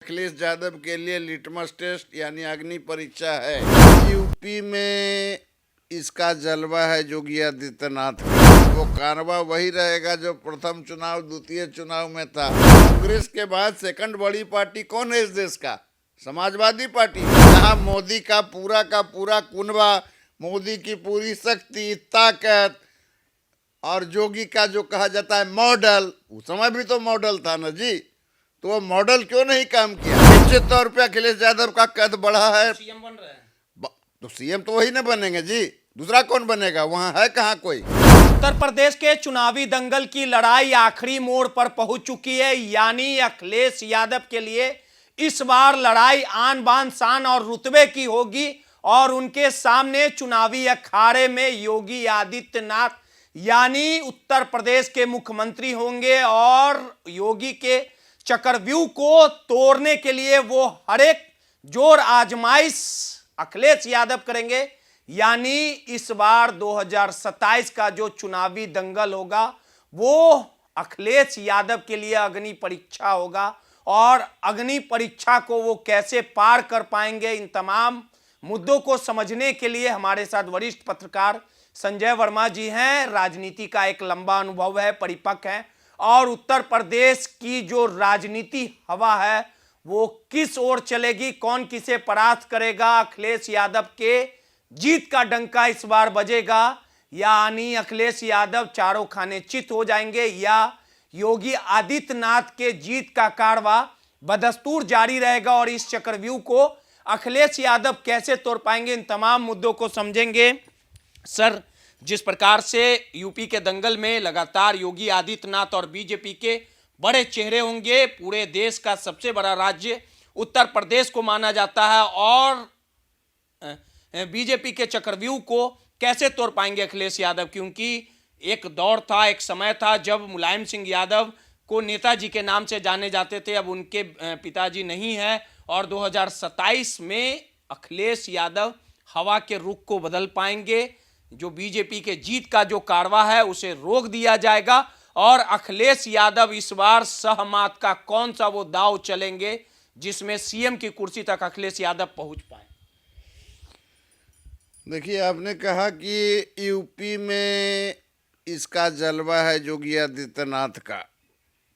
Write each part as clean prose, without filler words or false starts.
अखिलेश यादव के लिए litmus test यानी अग्नि परीक्षा है। यूपी में इसका जलवा है योगी आदित्यनाथ का। वो कारवा वही रहेगा जो प्रथम चुनाव द्वितीय चुनाव में था। कांग्रेस के बाद सेकंड बड़ी पार्टी कौन है इस देश का? समाजवादी पार्टी। यहाँ मोदी का पूरा कुनबा, मोदी की पूरी शक्ति ताकत और योगी का जो कहा जाता है मॉडल, उस समय भी तो मॉडल था ना जी। तो वो मॉडल क्यों नहीं काम किया? निश्चित तौर पे अखिलेश यादव का कद बढ़ा है। सीएम बन रहे हैं तो सीएम तो वही ना बनेंगे जी, दूसरा कौन बनेगा? वहां है कहाँ कोई? उत्तर प्रदेश के चुनावी दंगल की लड़ाई आखिरी मोड़ पर पहुंच चुकी है। यानी अखिलेश यादव के लिए इस बार लड़ाई आन बान शान और रुतबे की होगी और उनके सामने चुनावी अखाड़े में योगी आदित्यनाथ यानी उत्तर प्रदेश के मुख्यमंत्री होंगे और योगी के चक्रव्यूह को तोड़ने के लिए वो हर एक जोर आजमाइश अखिलेश यादव करेंगे। यानी इस बार 2027 का जो चुनावी दंगल होगा वो अखिलेश यादव के लिए अग्नि परीक्षा होगा और अग्नि परीक्षा को वो कैसे पार कर पाएंगे, इन तमाम मुद्दों को समझने के लिए हमारे साथ वरिष्ठ पत्रकार संजय वर्मा जी हैं। राजनीति का एक लंबा अनुभव है, परिपक्व है और उत्तर प्रदेश की जो राजनीति हवा है वो किस ओर चलेगी, कौन किसे परास्त करेगा, अखिलेश यादव के जीत का डंका इस बार बजेगा यानी अखिलेश यादव चारों खाने चित हो जाएंगे या योगी आदित्यनाथ के जीत का कारवा बदस्तूर जारी रहेगा और इस चक्रव्यूह को अखिलेश यादव कैसे तोड़ पाएंगे, इन तमाम मुद्दों को समझेंगे। सर, जिस प्रकार से यूपी के दंगल में लगातार योगी आदित्यनाथ और बीजेपी के बड़े चेहरे होंगे, पूरे देश का सबसे बड़ा राज्य उत्तर प्रदेश को माना जाता है और बीजेपी के चक्रव्यूह को कैसे तोड़ पाएंगे अखिलेश यादव? क्योंकि एक दौर था, एक समय था जब मुलायम सिंह यादव को नेताजी के नाम से जाने जाते थे, अब उनके पिताजी नहीं है और 2027 में अखिलेश यादव हवा के रुख को बदल पाएंगे। जो बीजेपी के जीत का जो कारवा है उसे रोक दिया जाएगा और अखिलेश यादव इस बार सहमात का कौन सा वो दाव चलेंगे जिसमें सीएम की कुर्सी तक अखिलेश यादव पहुंच पाए? देखिए, आपने कहा कि यूपी में इसका जलवा है योगी आदित्यनाथ का,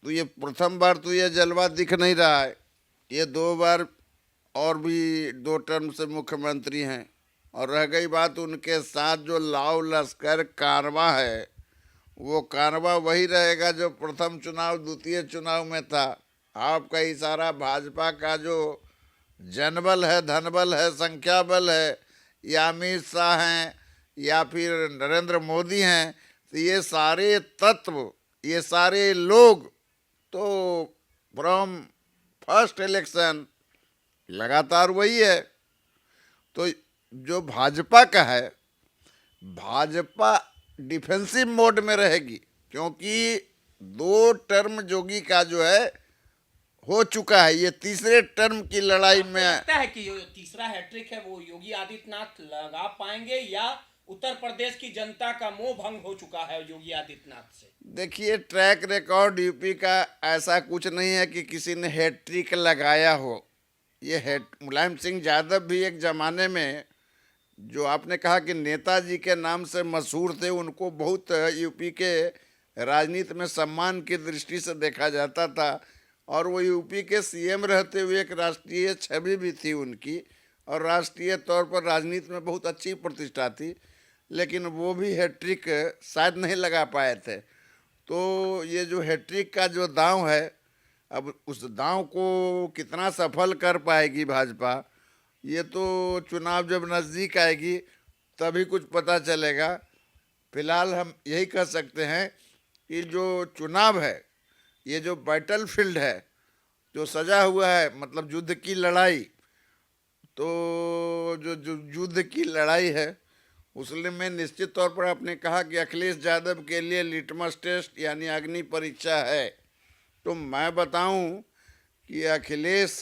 तो ये प्रथम बार तो ये जलवा दिख नहीं रहा है। ये 2 बार और भी 2 टर्म से मुख्यमंत्री हैं और रह गई बात उनके साथ जो लाव लश्कर कारवा है, वो कारवा वही रहेगा जो प्रथम चुनाव द्वितीय चुनाव में था। आपका इशारा भाजपा का जो जनबल है, धनबल है, संख्या बल है, या अमित शाह हैं या फिर नरेंद्र मोदी हैं, तो ये सारे तत्व, ये सारे लोग तो फ्रॉम फर्स्ट इलेक्शन लगातार वही है। तो जो भाजपा का है, भाजपा डिफेंसिव मोड में रहेगी क्योंकि 2 टर्म योगी का जो है हो चुका है। ये तीसरे टर्म की लड़ाई में लगता है कि तीसरा हैट्रिक है वो योगी आदित्यनाथ लगा पाएंगे या उत्तर प्रदेश की जनता का मोह भंग हो चुका है योगी आदित्यनाथ से? देखिए, ट्रैक रिकॉर्ड यूपी का ऐसा कुछ नहीं है कि किसी ने हैट्रिक लगाया हो। ये मुलायम सिंह यादव भी एक ज़माने में, जो आपने कहा कि नेताजी के नाम से मशहूर थे, उनको बहुत यूपी के राजनीति में सम्मान की दृष्टि से देखा जाता था और वो यूपी के सीएम रहते हुए एक राष्ट्रीय छवि भी थी उनकी और राष्ट्रीय तौर पर राजनीति में बहुत अच्छी प्रतिष्ठा थी, लेकिन वो भी हैट्रिक शायद नहीं लगा पाए थे। तो ये जो हैट्रिक का जो दांव है, अब उस दांव को कितना सफल कर पाएगी भाजपा, ये तो चुनाव जब नज़दीक आएगी तभी कुछ पता चलेगा। फिलहाल हम यही कह सकते हैं कि जो चुनाव है, ये जो बैटल फील्ड है, जो सजा हुआ है, मतलब युद्ध की लड़ाई, तो जो युद्ध की लड़ाई है उसमें निश्चित तौर पर आपने कहा कि अखिलेश यादव के लिए लिटमस टेस्ट यानी अग्नि परीक्षा है। तो मैं बताऊं कि अखिलेश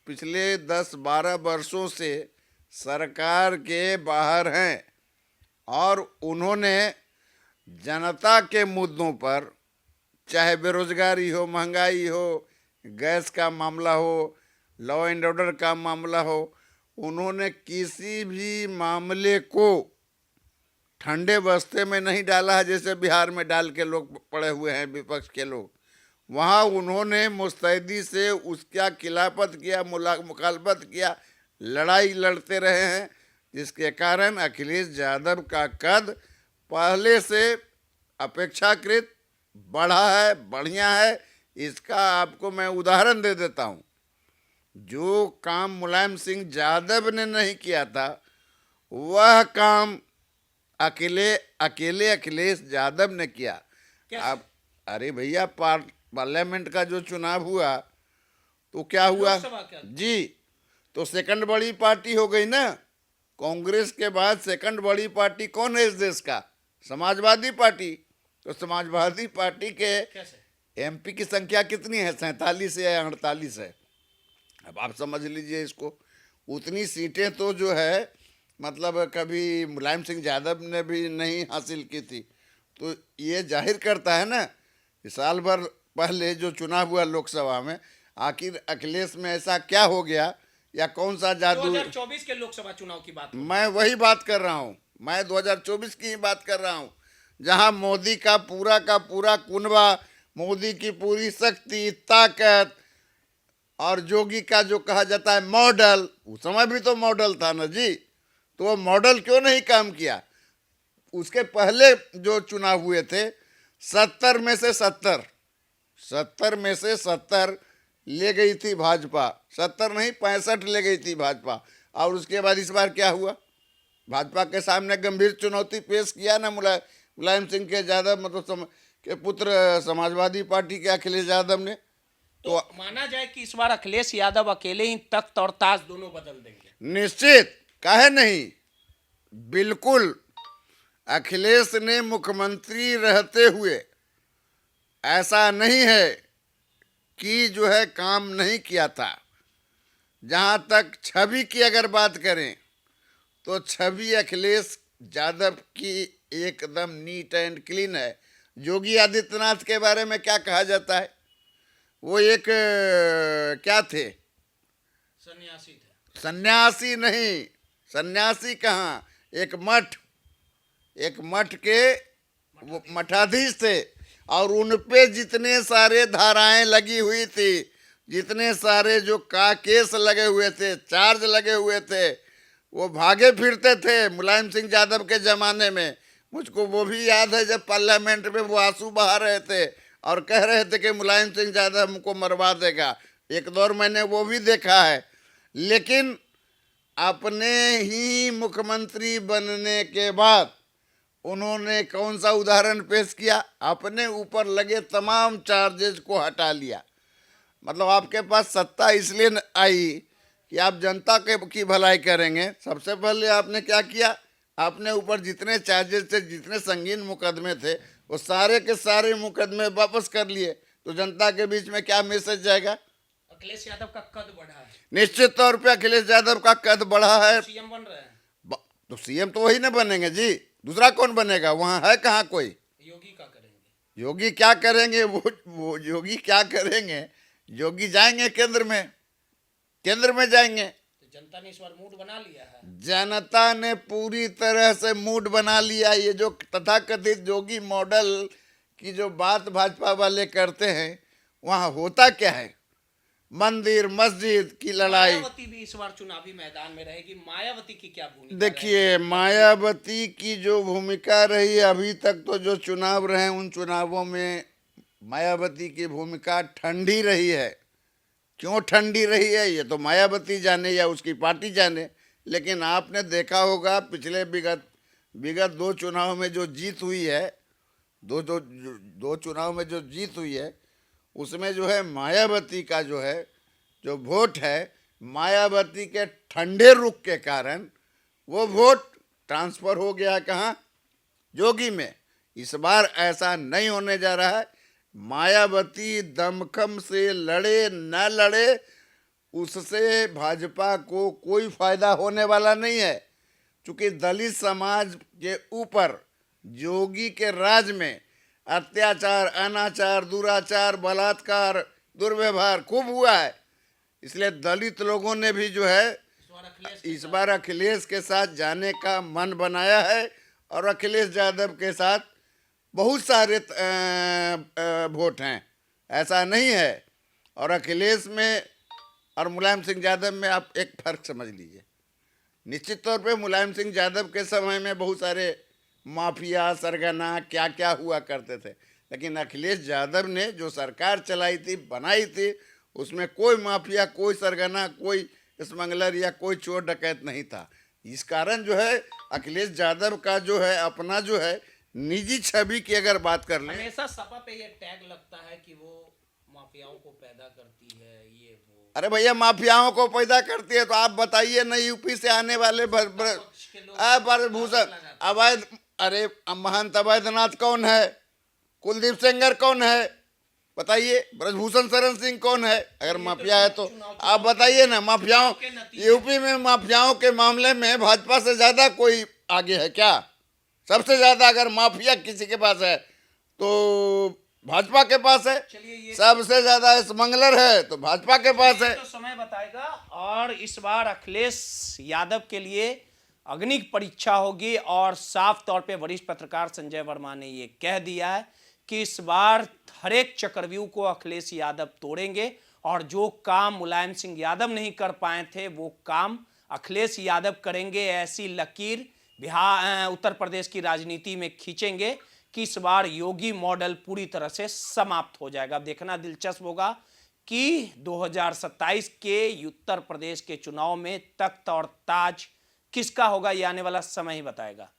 पिछले 10-12 वर्षों से सरकार के बाहर हैं और उन्होंने जनता के मुद्दों पर, चाहे बेरोजगारी हो, महंगाई हो गैस का मामला हो, लॉ एंड ऑर्डर का मामला हो, उन्होंने किसी भी मामले को ठंडे बस्ते में नहीं डाला है जैसे बिहार में डाल के लोग पड़े हुए हैं विपक्ष के लोग। वहाँ उन्होंने मुस्तैदी से उसका खिलाफत किया, मुखालफत किया, लड़ाई लड़ते रहे हैं, जिसके कारण अखिलेश यादव का कद पहले से अपेक्षाकृत बढ़ा है, बढ़िया है। इसका आपको मैं उदाहरण दे देता हूँ। जो काम मुलायम सिंह यादव ने नहीं किया था वह काम अकेले अखिलेश यादव ने किया। अब अरे भैया, पार्लियामेंट का जो चुनाव हुआ तो क्या हुआ जी, तो सेकंड बड़ी पार्टी हो गई ना। कांग्रेस के बाद सेकंड बड़ी पार्टी कौन है इस देश का? समाजवादी पार्टी। तो समाजवादी पार्टी के एमपी की संख्या कितनी है? 47 या 48 है। अब आप समझ लीजिए इसको। उतनी सीटें तो जो है मतलब कभी मुलायम सिंह यादव ने भी नहीं हासिल की थी। तो ये जाहिर करता है ना कि साल भर पहले जो चुनाव हुआ लोकसभा में, आखिर अखिलेश में ऐसा क्या हो गया या कौन सा जादू। 2024 के लोकसभा चुनाव की बात, मैं वही बात कर रहा हूँ, मैं 2024 की ही बात कर रहा हूँ, जहाँ मोदी का पूरा कुनबा, मोदी की पूरी शक्ति, ताकत और जोगी का जो कहा जाता है मॉडल, उस समय भी तो मॉडल था ना जी। तो वो मॉडल क्यों नहीं काम किया? उसके पहले जो चुनाव हुए थे 70 में से 70 ले गई थी भाजपा, 70 नहीं 65 ले गई थी भाजपा। और उसके बाद इस बार क्या हुआ? भाजपा के सामने गंभीर चुनौती पेश किया ना मुलायम सिंह के यादव मतलब के पुत्र समाजवादी पार्टी के अखिलेश यादव ने। तो माना जाए कि इस बार अखिलेश यादव अकेले ही तख्त और ताज दोनों बदल देंगे? निश्चित, काहे नहीं, बिल्कुल। अखिलेश ने मुख्यमंत्री रहते हुए ऐसा नहीं है कि जो है काम नहीं किया था। जहाँ तक छवि की अगर बात करें तो छवि अखिलेश यादव की एकदम नीट एंड क्लीन है। योगी आदित्यनाथ के बारे में क्या कहा जाता है? वो एक क्या थे? सन्यासी थे। सन्यासी नहीं, सन्यासी कहाँ, एक मठ के वो मठाधीश थे। और उन पे जितने सारे धाराएं लगी हुई थी, जितने सारे जो केस लगे हुए थे, चार्ज लगे हुए थे, वो भागे फिरते थे मुलायम सिंह यादव के ज़माने में। मुझको वो भी याद है जब पार्लियामेंट में वो आंसू बहा रहे थे और कह रहे थे कि मुलायम सिंह यादव हमको मरवा देगा। एक दौर मैंने वो भी देखा है। लेकिन अपने ही मुख्यमंत्री बनने के बाद उन्होंने कौन सा उदाहरण पेश किया? अपने ऊपर लगे तमाम चार्जेस को हटा लिया। मतलब आपके पास सत्ता इसलिए आई कि आप जनता की भलाई करेंगे। सबसे पहले आपने क्या किया? आपने ऊपर जितने चार्जेस थे, जितने संगीन मुकदमे थे, वो सारे के सारे मुकदमे वापस कर लिए। तो जनता के बीच में क्या मैसेज जाएगा? अखिलेश यादव का कद बढ़ा है। निश्चित तौर पे अखिलेश यादव का कद बढ़ा है। सीएम बन रहे हैं। तो सीएम तो वही ना बनेंगे जी, दूसरा कौन बनेगा? वहाँ है कहाँ कोई? योगी का करेंगे। योगी क्या करेंगे? वो योगी क्या करेंगे? योगी जाएंगे केंद्र में जाएंगे। तो जनता ने इस बार मूड बना लिया है। जनता ने पूरी तरह से मूड बना लिया। ये जो तथाकथित योगी मॉडल की जो बात भाजपा वाले करते हैं, वहाँ होता क्या है? मंदिर मस्जिद की लड़ाई। मायावती भी इस बार चुनावी मैदान में रहेगी। मायावती की क्या भूमिका? देखिए, मायावती की जो भूमिका रही अभी तक, तो जो चुनाव रहे उन चुनावों में मायावती की भूमिका ठंडी रही है। क्यों ठंडी रही है ये तो मायावती जाने या उसकी पार्टी जाने। लेकिन आपने देखा होगा पिछले विगत 2 चुनाव में जो जीत हुई है, दो चुनाव में जो जीत हुई है, उसमें जो है मायावती का जो है जो वोट है, मायावती के ठंडे रुख के कारण वो वोट ट्रांसफ़र हो गया कहाँ? जोगी में। इस बार ऐसा नहीं होने जा रहा है। मायावती दमखम से लड़े न लड़े, उससे भाजपा को कोई फायदा होने वाला नहीं है। क्योंकि दलित समाज के ऊपर योगी के राज में अत्याचार, अनाचार, दुराचार, बलात्कार, दुर्व्यवहार खूब हुआ है। इसलिए दलित लोगों ने भी जो है इस बार अखिलेश के साथ जाने का मन बनाया है और अखिलेश यादव के साथ बहुत सारे वोट हैं, ऐसा नहीं है। और अखिलेश में और मुलायम सिंह यादव में आप एक फर्क समझ लीजिए। निश्चित तौर पे मुलायम सिंह यादव के समय में बहुत सारे माफिया सरगना क्या क्या हुआ करते थे, लेकिन अखिलेश यादव ने जो सरकार चलाई थी, बनाई थी, उसमें कोई माफिया, कोई सरगना, कोई स्मगलर या कोई चोर डकैत नहीं था। इस कारण जो है अखिलेश यादव का जो है अपना जो है निजी छवि की अगर बात कर लें, हमेशा सपा पे ये टैग लगता है कि वो माफियाओं को पैदा करती है, ये वो। अरे भैया माफियाओं को पैदा करती है तो आप बताइए ना, यूपी से आने वाले ब्रजभूषण अवैध, अरे महंत अवैधनाथ कौन है, कुलदीप सेंगर कौन है, बताइए, ब्रजभूषण शरण सिंह कौन है? अगर माफिया है तो आप बताइए ना। माफियाओं, यूपी में माफियाओं के मामले में भाजपा से ज्यादा कोई आगे है क्या? सबसे ज्यादा अगर माफिया किसी के पास है तो भाजपा के पास है, सबसे ज्यादा स्मगलर है तो भाजपा के पास है। तो समय बताएगा। और इस बार अखिलेश यादव के लिए अग्नि परीक्षा होगी और साफ तौर पे वरिष्ठ पत्रकार संजय वर्मा ने ये कह दिया है कि इस बार हर एक चक्रव्यूह को अखिलेश यादव तोड़ेंगे और जो काम मुलायम सिंह यादव नहीं कर पाए थे वो काम अखिलेश यादव करेंगे। ऐसी लकीर बिहार, उत्तर प्रदेश की राजनीति में खींचेंगे कि इस बार योगी मॉडल पूरी तरह से समाप्त हो जाएगा। अब देखना दिलचस्प होगा कि 2027 के उत्तर प्रदेश के चुनाव में तख्त और ताज किसका होगा, ये आने वाला समय ही बताएगा।